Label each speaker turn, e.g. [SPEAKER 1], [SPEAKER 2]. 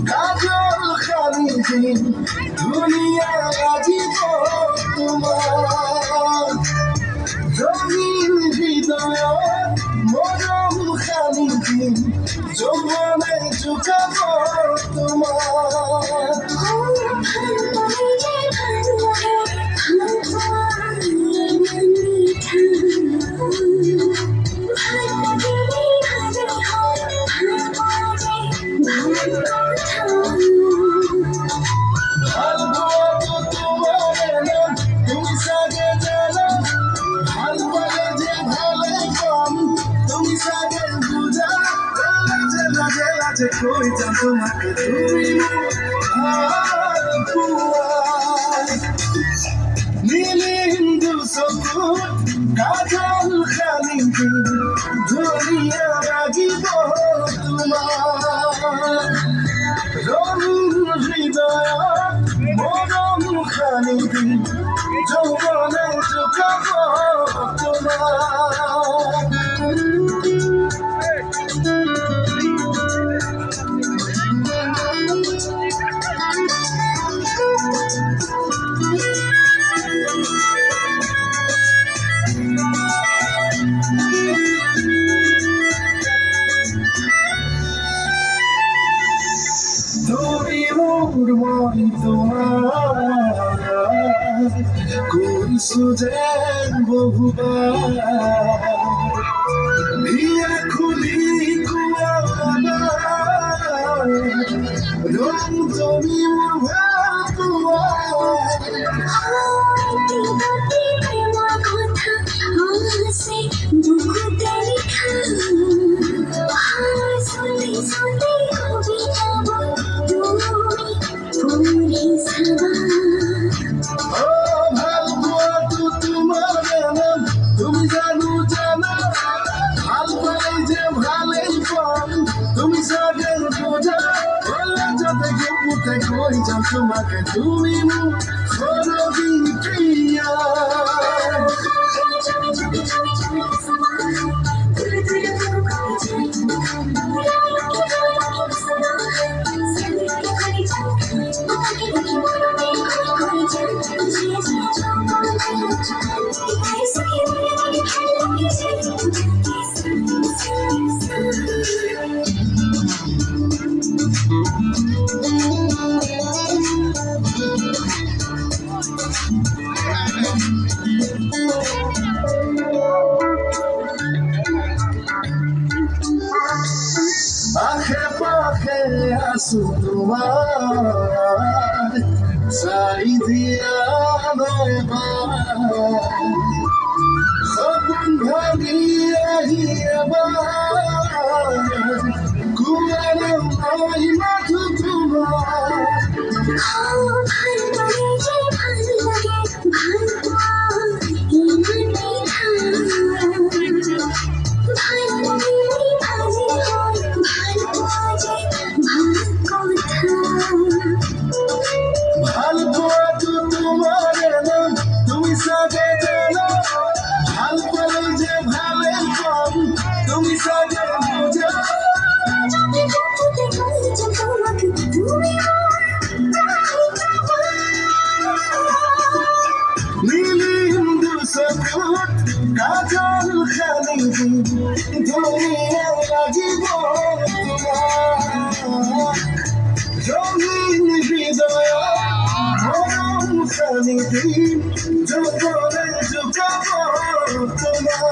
[SPEAKER 1] কাজল খালি দিন দুনিয়া জীব তোমার রঙিন হৃদয় মরম খালি দিন যৌবনে চুকাব তোমার কই যান তোমাকে তুমি নীলি হিন্দু সকুট কাজল খালি দুনিয়া রাজিব তোমার রঙিন হৃদয় মরম খালি যৌবনে চুকাব তোমার মন তোমার কইছো যে বহুবার বিয়া খুলি কুয়ানা রং তুমি কই যান তোমাকে তুমি প্রিয়া আখে পাখে আসু তোমার সাই দিয়া সপন ভাগিয়া কুয়ানো নাই মাথু তোমার কাজল খালি দুনিয়া জীব রঙিন হৃদয় মরম খালি যৌবনে চুকাব তোমার